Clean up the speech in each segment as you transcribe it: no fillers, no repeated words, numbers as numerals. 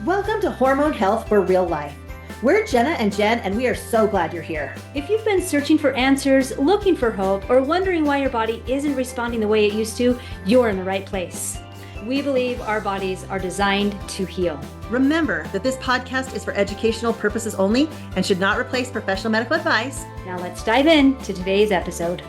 Welcome to Hormone Health for Real Life. We're Jennah and Jen, and we are so glad you're here. If you've been searching for answers, looking for hope, or wondering why your body isn't responding the way it used to, you're in the right place. We believe our bodies are designed to heal. Remember that this podcast is for educational purposes only and should not replace professional medical advice. Now let's dive in to today's episode.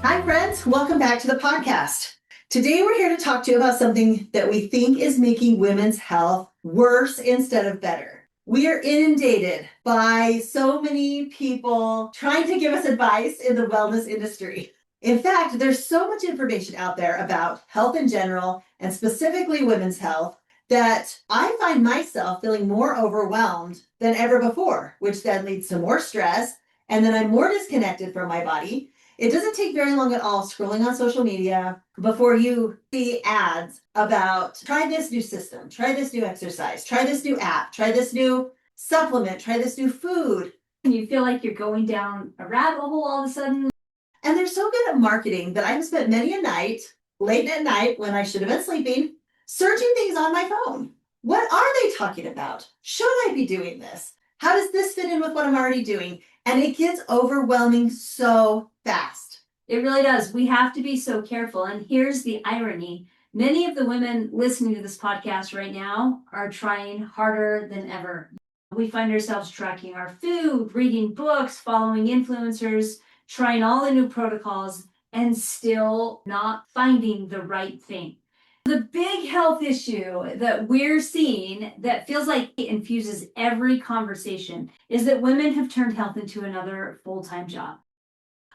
Hi, friends. Welcome back to the podcast. Today, we're here to talk to you about something that we think is making women's health worse instead of better. We are inundated by so many people trying to give us advice in the wellness industry. In fact, there's so much information out there about health in general and specifically women's health that I find myself feeling more overwhelmed than ever before, which then leads to more stress, and then I'm more disconnected from my body. It doesn't take very long at all scrolling on social media before you see ads about try this new system, try this new exercise, try this new app, try this new supplement, try this new food. And you feel like you're going down a rabbit hole all of a sudden. And they're so good at marketing that I've spent many a night, late at night when I should have been sleeping, searching things on my phone. What are they talking about? Should I be doing this? How does this fit in with what I'm already doing? And it gets overwhelming so fast. It really does. We have to be so careful. And here's the irony. Many of the women listening to this podcast right now are trying harder than ever. We find ourselves tracking our food, reading books, following influencers, trying all the new protocols, and still not finding the right thing. The big health issue that we're seeing that feels like it infuses every conversation is that women have turned health into another full-time job.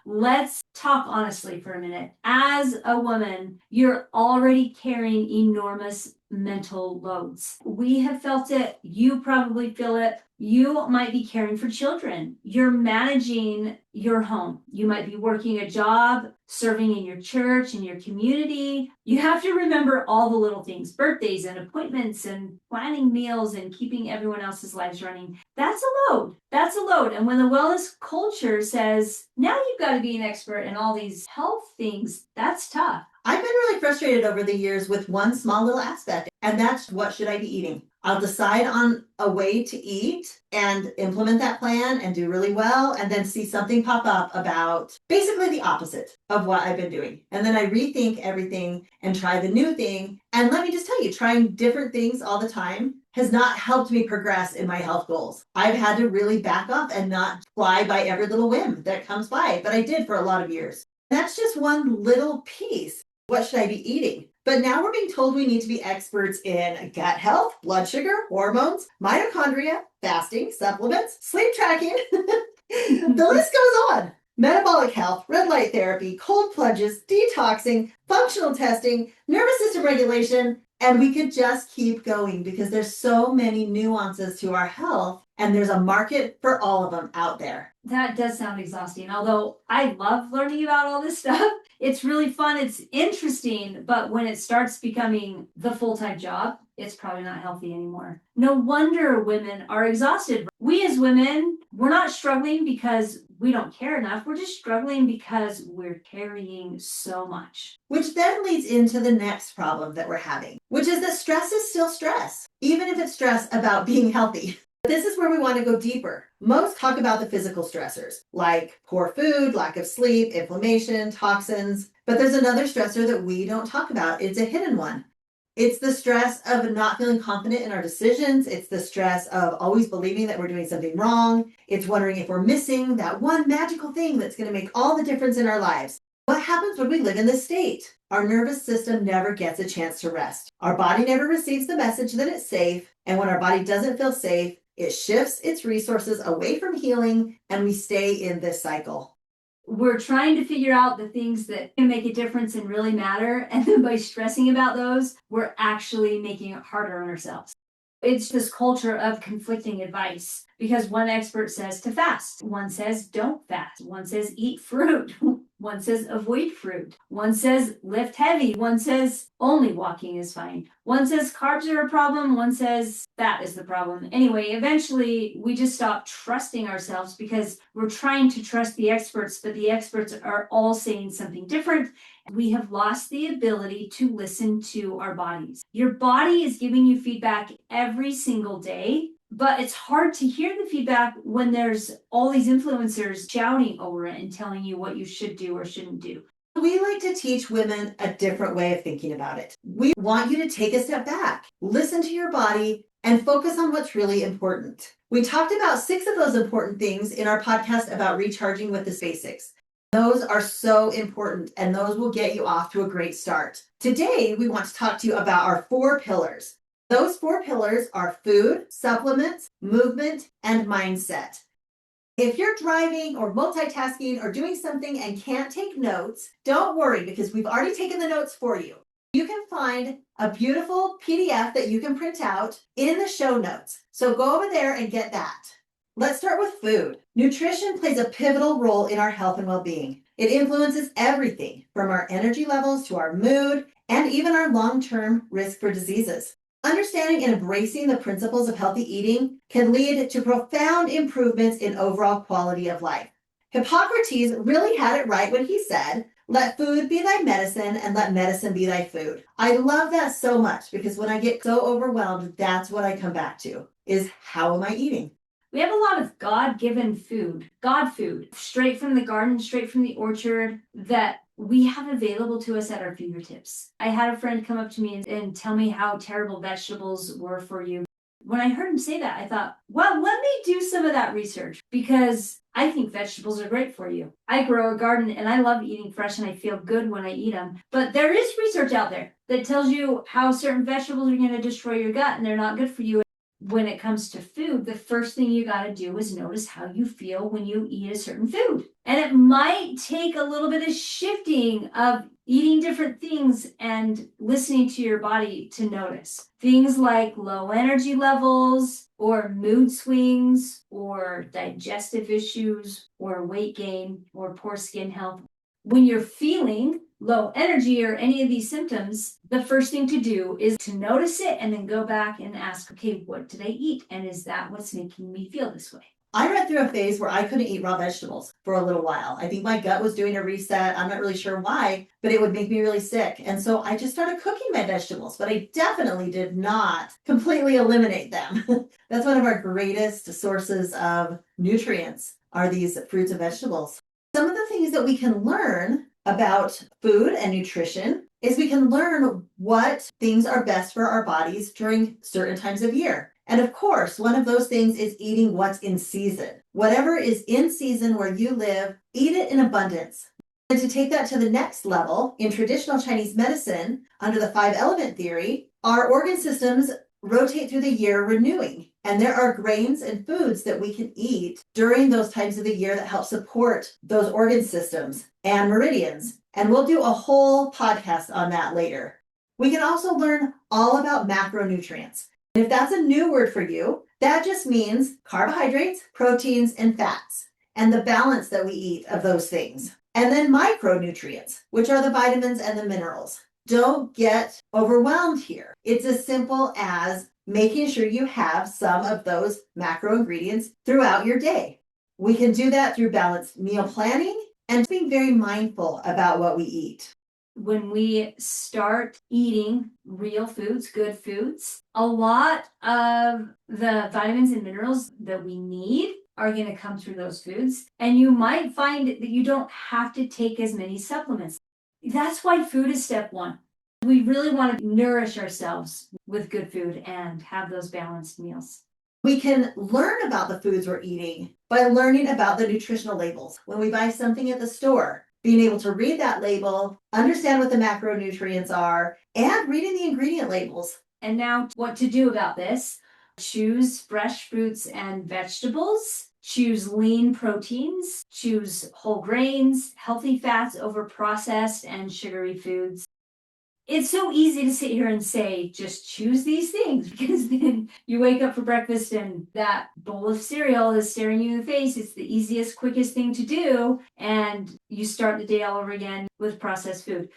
Let's talk honestly for a minute. As a woman, you're already carrying enormous mental loads. We have felt it. You probably feel it. You might be caring for children. You're managing your home. You might be working a job, serving in your church, in your community. You have to remember all the little things, birthdays and appointments and planning meals and keeping everyone else's lives running. That's a load. That's a load. And when the wellness culture says, now you've got to be an expert in all these health things, that's tough. I've been really frustrated over the years with one small little aspect, and that's what should I be eating? I'll decide on a way to eat and implement that plan and do really well, and then see something pop up about basically the opposite of what I've been doing. And then I rethink everything and try the new thing. And let me just tell you, trying different things all the time has not helped me progress in my health goals. I've had to really back up and not fly by every little whim that comes by, but I did for a lot of years. That's just one little piece. What should I be eating? But now we're being told we need to be experts in gut health, blood sugar, hormones, mitochondria, fasting, supplements, sleep tracking. The list goes on. Metabolic health, red light therapy, cold plunges, detoxing, functional testing, nervous system regulation, and we could just keep going because there's so many nuances to our health and there's a market for all of them out there. That does sound exhausting. Although I love learning about all this stuff. It's really fun. It's interesting. But when it starts becoming the full-time job, it's probably not healthy anymore. No wonder women are exhausted. We as women, we're not struggling because we don't care enough. We're just struggling because we're carrying so much. Which then leads into the next problem that we're having, which is that stress is still stress, even if it's stress about being healthy. This is where we want to go deeper. Most talk about the physical stressors, like poor food, lack of sleep, inflammation, toxins. But there's another stressor that we don't talk about. It's a hidden one. It's the stress of not feeling confident in our decisions. It's the stress of always believing that we're doing something wrong. It's wondering if we're missing that one magical thing that's going to make all the difference in our lives. What happens when we live in this state? Our nervous system never gets a chance to rest. Our body never receives the message that it's safe. And when our body doesn't feel safe, it shifts its resources away from healing, and we stay in this cycle. We're trying to figure out the things that can make a difference and really matter. And then by stressing about those, we're actually making it harder on ourselves. It's this culture of conflicting advice because one expert says to fast. One says don't fast. One says eat fruit. One says avoid fruit. One says lift heavy. One says only walking is fine. One says carbs are a problem, one says fat is the problem. Anyway, eventually we just stop trusting ourselves because we're trying to trust the experts, but the experts are all saying something different. We have lost the ability to listen to our bodies. Your body is giving you feedback every single day, but it's hard to hear the feedback when there's all these influencers shouting over it and telling you what you should do or shouldn't do. We like to teach women a different way of thinking about it. We want you to take a step back, listen to your body, and focus on what's really important. We talked about 6 of those important things in our podcast about recharging with the basics. Those are so important, and those will get you off to a great start. Today, we want to talk to you about our 4 pillars. Those 4 pillars are food, supplements, movement, and mindset. If you're driving or multitasking or doing something and can't take notes, don't worry because we've already taken the notes for you. You can find a beautiful PDF that you can print out in the show notes. So go over there and get that. Let's start with food. Nutrition plays a pivotal role in our health and well-being. It influences everything from our energy levels to our mood and even our long-term risk for diseases. Understanding and embracing the principles of healthy eating can lead to profound improvements in overall quality of life. Hippocrates really had it right when he said, "Let food be thy medicine and let medicine be thy food." I love that so much because when I get so overwhelmed, that's what I come back to, is how am I eating? We have a lot of God-given food, God food, straight from the garden, straight from the orchard, that we have available to us at our fingertips. I had a friend come up to me and tell me how terrible vegetables were for you. When I heard him say that, I thought, well, let me do some of that research because I think vegetables are great for you. I grow a garden and I love eating fresh and I feel good when I eat them. But there is research out there that tells you how certain vegetables are going to destroy your gut and they're not good for you. When it comes to food, the first thing you got to do is notice how you feel when you eat a certain food. And it might take a little bit of shifting of eating different things and listening to your body to notice. Things like low energy levels or mood swings or digestive issues or weight gain or poor skin health. When you're feeling low energy or any of these symptoms, the first thing to do is to notice it and then go back and ask, okay, what did I eat? And is that what's making me feel this way? I went through a phase where I couldn't eat raw vegetables for a little while. I think my gut was doing a reset. I'm not really sure why, but it would make me really sick. And so I just started cooking my vegetables, but I definitely did not completely eliminate them. That's one of our greatest sources of nutrients are these fruits and vegetables. Some of the things that we can learn about food and nutrition is we can learn what things are best for our bodies during certain times of year. And of course, one of those things is eating what's in season. Whatever is in season where you live, eat it in abundance. And to take that to the next level, in traditional Chinese medicine, under the 5-element theory, our organ systems rotate through the year renewing. And there are grains and foods that we can eat during those times of the year that help support those organ systems and meridians. And we'll do a whole podcast on that later. We can also learn all about macronutrients. And if that's a new word for you, that just means carbohydrates, proteins, and fats, and the balance that we eat of those things. And then micronutrients, which are the vitamins and the minerals. Don't get overwhelmed here. It's as simple as making sure you have some of those macro ingredients throughout your day. We can do that through balanced meal planning and being very mindful about what we eat. When we start eating real foods, good foods, a lot of the vitamins and minerals that we need are going to come through those foods. And you might find that you don't have to take as many supplements. That's why food is step one. We really want to nourish ourselves with good food and have those balanced meals. We can learn about the foods we're eating by learning about the nutritional labels. When we buy something at the store, being able to read that label, understand what the macronutrients are, and reading the ingredient labels. And now what to do about this? Choose fresh fruits and vegetables. Choose lean proteins. Choose whole grains, healthy fats over processed and sugary foods. It's so easy to sit here and say, just choose these things, because then you wake up for breakfast and that bowl of cereal is staring you in the face. It's the easiest, quickest thing to do. And you start the day all over again with processed food.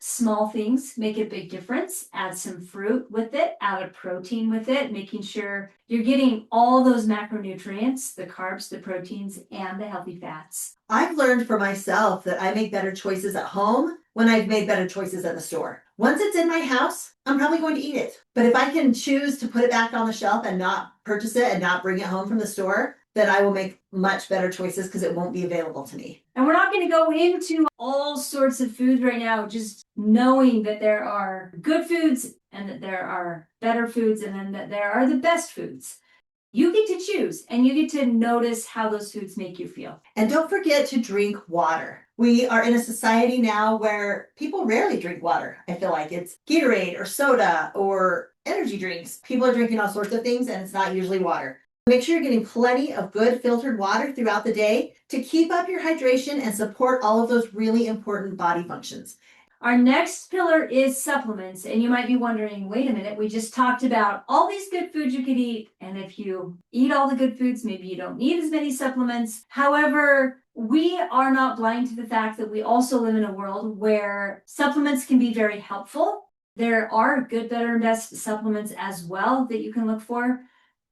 Small things make a big difference. Add some fruit with it, add a protein with it, making sure you're getting all those macronutrients, the carbs, the proteins, and the healthy fats. I've learned for myself that I make better choices at home when I've made better choices at the store. Once it's in my house, I'm probably going to eat it. But if I can choose to put it back on the shelf and not purchase it and not bring it home from the store, then I will make much better choices because it won't be available to me. And we're not going to go into all sorts of foods right now, just knowing that there are good foods and that there are better foods and then that there are the best foods. You get to choose and you get to notice how those foods make you feel. And don't forget to drink water. We are in a society now where people rarely drink water. I feel like it's Gatorade or soda or energy drinks. People are drinking all sorts of things and it's not usually water. Make sure you're getting plenty of good filtered water throughout the day to keep up your hydration and support all of those really important body functions. Our next pillar is supplements. And you might be wondering, wait a minute, we just talked about all these good foods you could eat. And if you eat all the good foods, maybe you don't need as many supplements. However, we are not blind to the fact that we also live in a world where supplements can be very helpful. There are good, better, and best supplements as well that you can look for.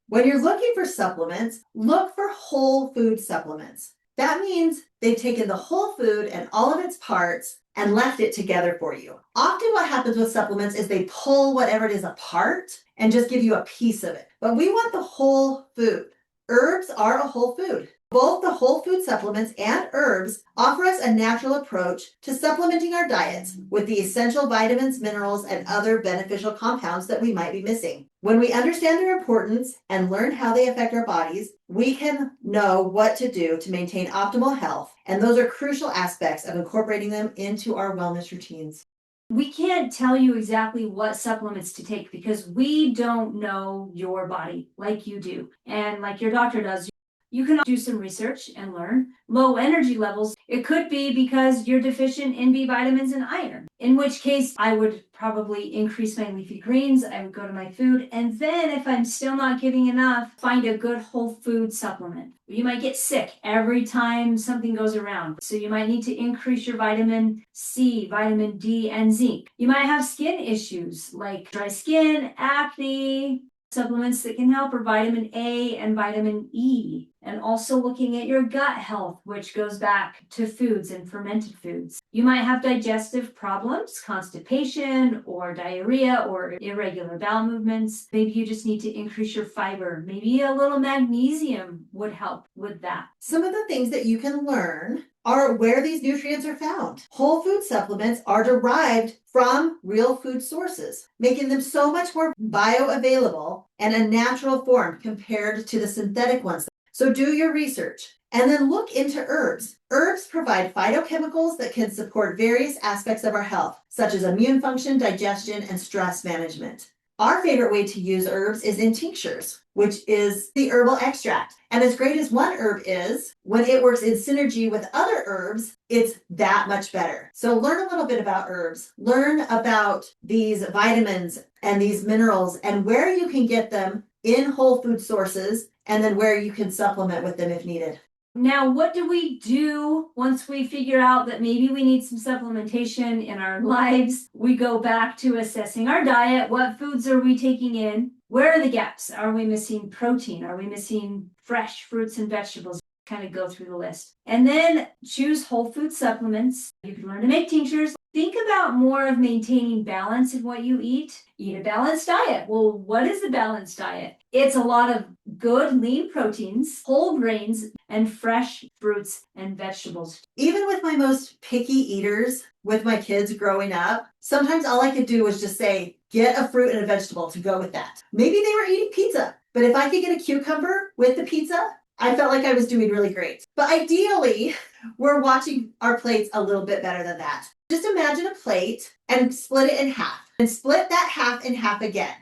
When you're looking for supplements, look for whole food supplements. That means they've taken the whole food and all of its parts and left it together for you. Often what happens with supplements is they pull whatever it is apart and just give you a piece of it. But we want the whole food. Herbs are a whole food. Both the whole food supplements and herbs offer us a natural approach to supplementing our diets with the essential vitamins, minerals, and other beneficial compounds that we might be missing. When we understand their importance and learn how they affect our bodies, we can know what to do to maintain optimal health, and those are crucial aspects of incorporating them into our wellness routines. We can't tell you exactly what supplements to take because we don't know your body like you do and like your doctor does. You can do some research and learn. Low energy levels, it could be because you're deficient in B vitamins and iron, in which case I would probably increase my leafy greens. I would go to my food. And then if I'm still not getting enough, find a good whole food supplement. You might get sick every time something goes around. So you might need to increase your vitamin C, vitamin D, and zinc. You might have skin issues like dry skin, acne. Supplements that can help are vitamin A and vitamin E, and also looking at your gut health, which goes back to foods and fermented foods. You might have digestive problems, constipation or diarrhea or irregular bowel movements. Maybe you just need to increase your fiber. Maybe a little magnesium would help with that. Some of the things that you can learn are where these nutrients are found. Whole food supplements are derived from real food sources, making them so much more bioavailable and a natural form compared to the synthetic ones. So do your research and then look into herbs. Herbs provide phytochemicals that can support various aspects of our health, such as immune function, digestion, and stress management. Our favorite way to use herbs is in tinctures, which is the herbal extract. And as great as one herb is, when it works in synergy with other herbs, it's that much better. So learn a little bit about herbs, learn about these vitamins and these minerals and where you can get them in whole food sources and then where you can supplement with them if needed. Now, what do we do once we figure out that maybe we need some supplementation in our lives? We go back to assessing our diet. What foods are we taking in? Where are the gaps? Are we missing protein? Are we missing fresh fruits and vegetables? Kind of go through the list. And then choose whole food supplements. You can learn to make tinctures. Think about more of maintaining balance in what you eat. Eat a balanced diet. Well, what is a balanced diet? It's a lot of good lean proteins, whole grains, and fresh fruits and vegetables. Even with my most picky eaters, with my kids growing up, sometimes all I could do was just say, get a fruit and a vegetable to go with that. Maybe they were eating pizza, but if I could get a cucumber with the pizza, I felt like I was doing really great. But ideally, we're watching our plates a little bit better than that. Just imagine a plate and split it in half and split that half in half again.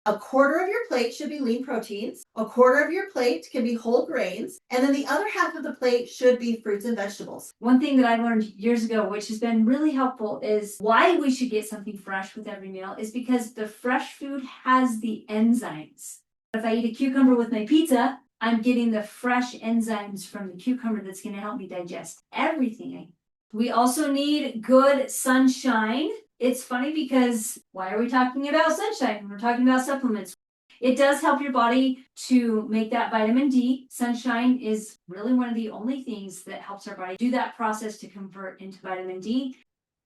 A quarter of your plate should be lean proteins. A quarter of your plate can be whole grains. And then the other half of the plate should be fruits and vegetables. One thing that I learned years ago, which has been really helpful, is why we should get something fresh with every meal is because the fresh food has the enzymes. If I eat a cucumber with my pizza, I'm getting the fresh enzymes from the cucumber that's going to help me digest everything. We also need good sunshine. It's funny because why are we talking about sunshine? We're talking about supplements. It does help your body to make that vitamin D. Sunshine is really one of the only things that helps our body do that process to convert into vitamin D.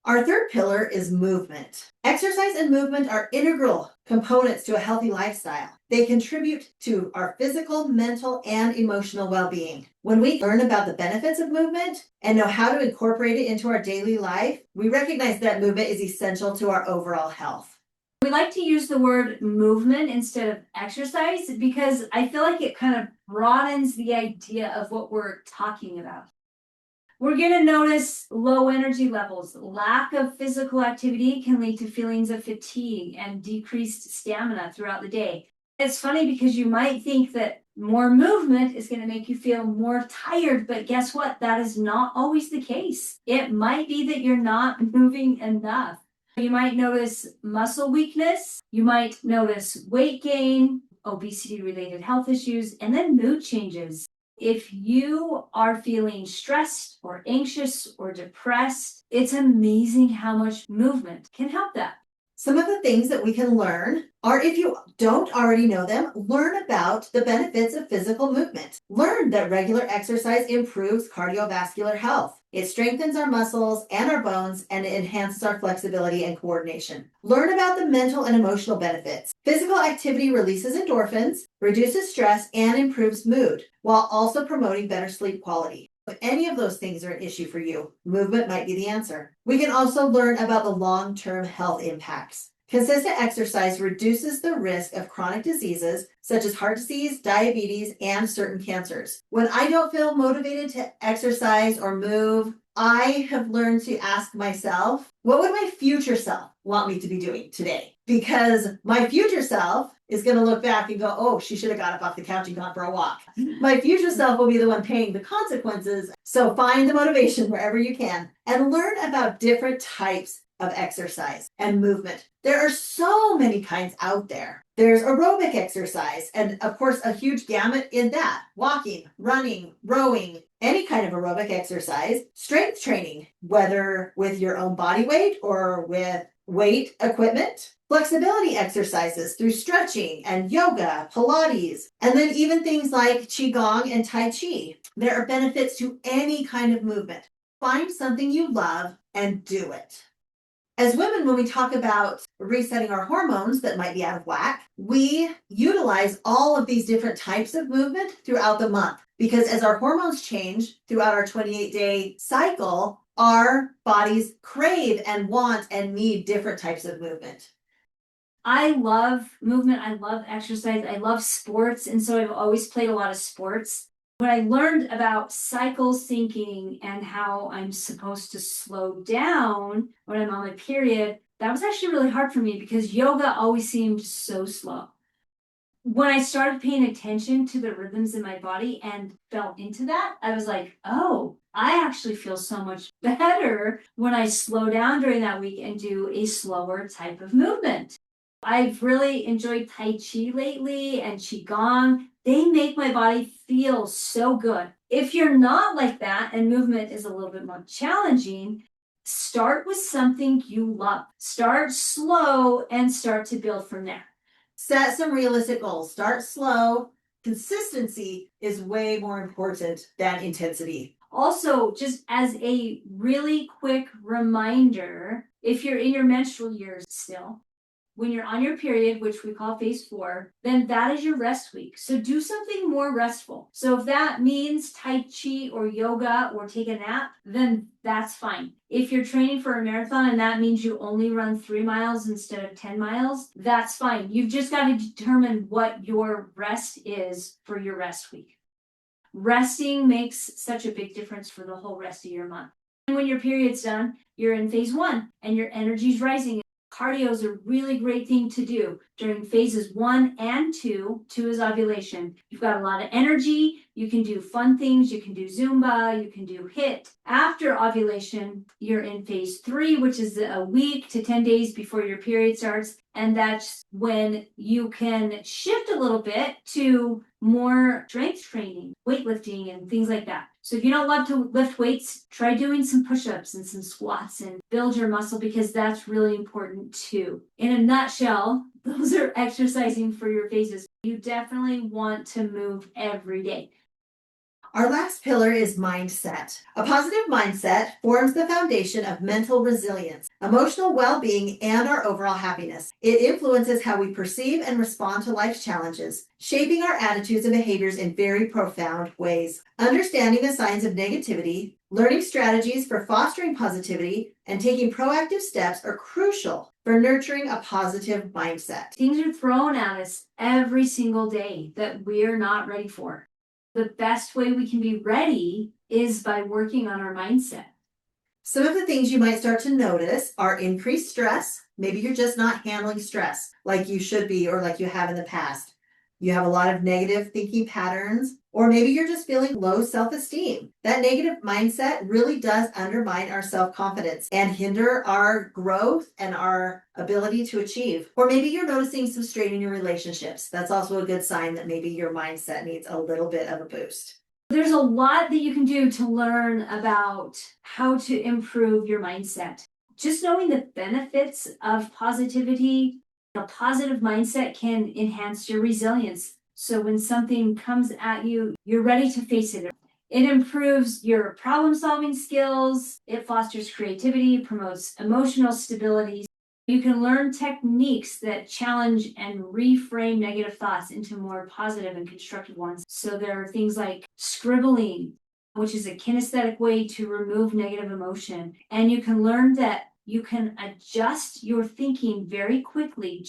Our third pillar is movement. Exercise and movement are integral components to a healthy lifestyle. They contribute to our physical, mental, and emotional well-being. When we learn about the benefits of movement and know how to incorporate it into our daily life, we recognize that movement is essential to our overall health. We like to use the word movement instead of exercise because I feel like it kind of broadens the idea of what we're talking about. We're going to notice low energy levels. Lack of physical activity can lead to feelings of fatigue and decreased stamina throughout the day. It's funny because you might think that more movement is going to make you feel more tired, but guess what? That is not always the case. It might be that you're not moving enough. You might notice muscle weakness. You might notice weight gain, obesity-related health issues, and then mood changes. If you are feeling stressed or anxious or depressed, it's amazing how much movement can help that. Some of the things that we can learn are, if you don't already know them, learn about the benefits of physical movement. Learn that regular exercise improves cardiovascular health. It strengthens our muscles and our bones and it enhances our flexibility and coordination. Learn about the mental and emotional benefits. Physical activity releases endorphins, reduces stress, and improves mood, while also promoting better sleep quality. If any of those things are an issue for you, movement might be the answer. We can also learn about the long-term health impacts. Consistent exercise reduces the risk of chronic diseases such as heart disease, diabetes, and certain cancers. When I don't feel motivated to exercise or move, I have learned to ask myself, what would my future self want me to be doing today? Because my future self is going to look back and go, oh, she should have got up off the couch and gone for a walk. My future self will be the one paying the consequences. So find the motivation wherever you can and learn about different types of exercise and movement. There are so many kinds out there. There's aerobic exercise, and of course, a huge gamut in that. Walking, running, rowing, any kind of aerobic exercise. Strength training, whether with your own body weight or with weight equipment. Flexibility exercises through stretching and yoga, Pilates, and then even things like Qigong and Tai Chi. There are benefits to any kind of movement. Find something you love and do it. As women, when we talk about resetting our hormones that might be out of whack, we utilize all of these different types of movement throughout the month. Because as our hormones change throughout our 28-day cycle, our bodies crave and want and need different types of movement. I love movement. I love exercise. I love sports. And so I've always played a lot of sports. When I learned about cycle syncing and how I'm supposed to slow down when I'm on my period, that was actually really hard for me because yoga always seemed so slow. When I started paying attention to the rhythms in my body and fell into that, I was like, oh, I actually feel so much better when I slow down during that week and do a slower type of movement. I've really enjoyed Tai Chi lately and Qigong. They make my body feel so good. If you're not like that and movement is a little bit more challenging, start with something you love. Start slow and start to build from there. Set some realistic goals. Start slow. Consistency is way more important than intensity. Also, just as a really quick reminder, if you're in your menstrual years still, when you're on your period, which we call phase 4, then that is your rest week. So do something more restful. So if that means Tai Chi or yoga or take a nap, then that's fine. If you're training for a marathon and that means you only run 3 miles instead of 10 miles, that's fine. You've just got to determine what your rest is for your rest week. Resting makes such a big difference for the whole rest of your month. And when your period's done, you're in phase 1 and your energy's rising. Cardio is a really great thing to do during phases 1 and 2. 2 is ovulation. You've got a lot of energy. You can do fun things. You can do Zumba. You can do HIIT. After ovulation, you're in phase 3, which is a week to 10 days before your period starts. And that's when you can shift a little bit to more strength training, weightlifting, and things like that. So if you don't love to lift weights, try doing some push-ups and some squats and build your muscle, because that's really important too. In a nutshell, those are exercising for your phases. You definitely want to move every day. Our last pillar is mindset. A positive mindset forms the foundation of mental resilience, emotional well-being, and our overall happiness. It influences how we perceive and respond to life's challenges, shaping our attitudes and behaviors in very profound ways. Understanding the signs of negativity, learning strategies for fostering positivity, and taking proactive steps are crucial for nurturing a positive mindset. Things are thrown at us every single day that we're not ready for. The best way we can be ready is by working on our mindset. Some of the things you might start to notice are increased stress. Maybe you're just not handling stress like you should be or like you have in the past. You have a lot of negative thinking patterns, or maybe you're just feeling low self-esteem. That negative mindset really does undermine our self-confidence and hinder our growth and our ability to achieve. Or maybe you're noticing some strain in your relationships. That's also a good sign that maybe your mindset needs a little bit of a boost. There's a lot that you can do to learn about how to improve your mindset. Just knowing the benefits of positivity, a positive mindset can enhance your resilience. So when something comes at you, you're ready to face it. It improves your problem-solving skills. It fosters creativity, promotes emotional stability. You can learn techniques that challenge and reframe negative thoughts into more positive and constructive ones. So there are things like scribbling, which is a kinesthetic way to remove negative emotion. And you can learn that you can adjust your thinking very quickly.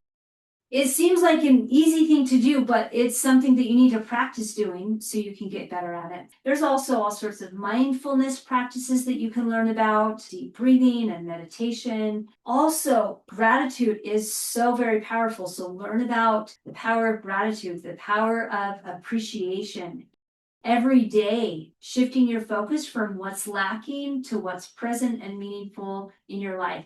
It seems like an easy thing to do, but it's something that you need to practice doing so you can get better at it. There's also all sorts of mindfulness practices that you can learn about, deep breathing and meditation. Also, gratitude is so very powerful. So learn about the power of gratitude, the power of appreciation. Every day, shifting your focus from what's lacking to what's present and meaningful in your life.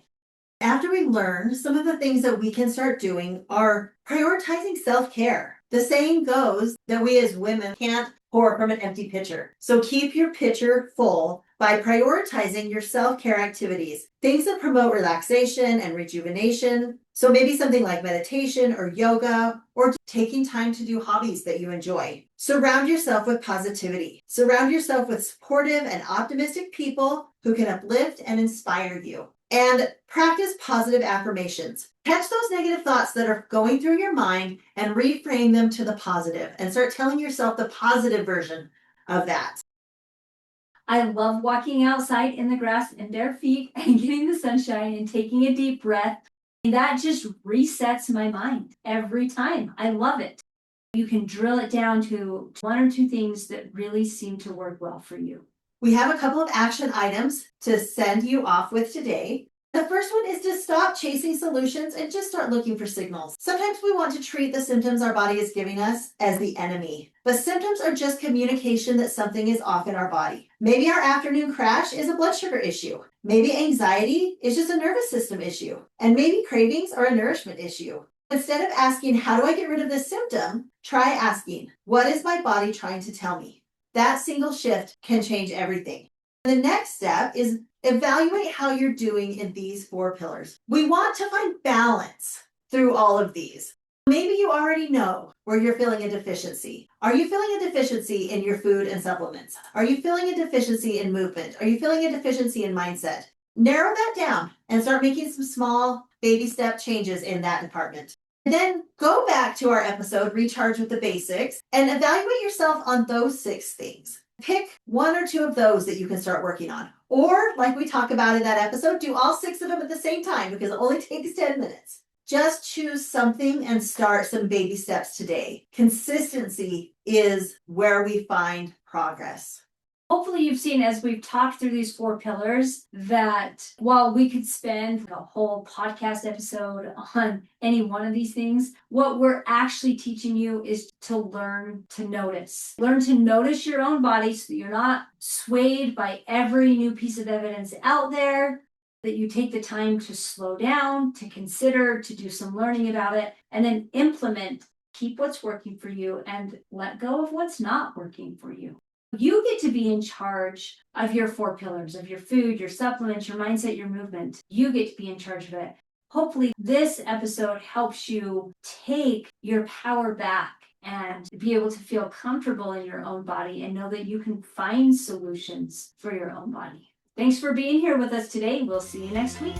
After we learn, some of the things that we can start doing are prioritizing self-care. The saying goes that we as women can't pour from an empty pitcher. So keep your pitcher full by prioritizing your self-care activities, things that promote relaxation and rejuvenation. So maybe something like meditation or yoga, or taking time to do hobbies that you enjoy. Surround yourself with positivity. Surround yourself with supportive and optimistic people who can uplift and inspire you. And practice positive affirmations. Catch those negative thoughts that are going through your mind and reframe them to the positive, and start telling yourself the positive version of that. I love walking outside in the grass in bare feet and getting the sunshine and taking a deep breath. And that just resets my mind every time. I love it. You can drill it down to one or two things that really seem to work well for you. We have a couple of action items to send you off with today. The first one is to stop chasing solutions and just start looking for signals. Sometimes we want to treat the symptoms our body is giving us as the enemy, but symptoms are just communication that something is off in our body. Maybe our afternoon crash is a blood sugar issue. Maybe anxiety is just a nervous system issue. And maybe cravings are a nourishment issue. Instead of asking, how do I get rid of this symptom? Try asking, what is my body trying to tell me? That single shift can change everything. The next step is evaluate how you're doing in these 4 pillars. We want to find balance through all of these. Maybe you already know where you're feeling a deficiency. Are you feeling a deficiency in your food and supplements? Are you feeling a deficiency in movement? Are you feeling a deficiency in mindset? Narrow that down and start making some small baby step changes in that department. Then go back to our episode, Recharge with the Basics, and evaluate yourself on those 6 things. Pick 1 or 2 of those that you can start working on. Or, like we talk about in that episode, do all 6 of them at the same time, because it only takes 10 minutes. Just choose something and start some baby steps today. Consistency is where we find progress. Hopefully you've seen, as we've talked through these 4 pillars, that while we could spend a whole podcast episode on any one of these things, what we're actually teaching you is to learn to notice. Learn to notice your own body so that you're not swayed by every new piece of evidence out there, that you take the time to slow down, to consider, to do some learning about it, and then implement. Keep what's working for you and let go of what's not working for you. You get to be in charge of your 4 pillars, of your food, your supplements, your mindset, your movement. You get to be in charge of it. Hopefully this episode helps you take your power back and be able to feel comfortable in your own body and know that you can find solutions for your own body. Thanks for being here with us today. We'll see you next week.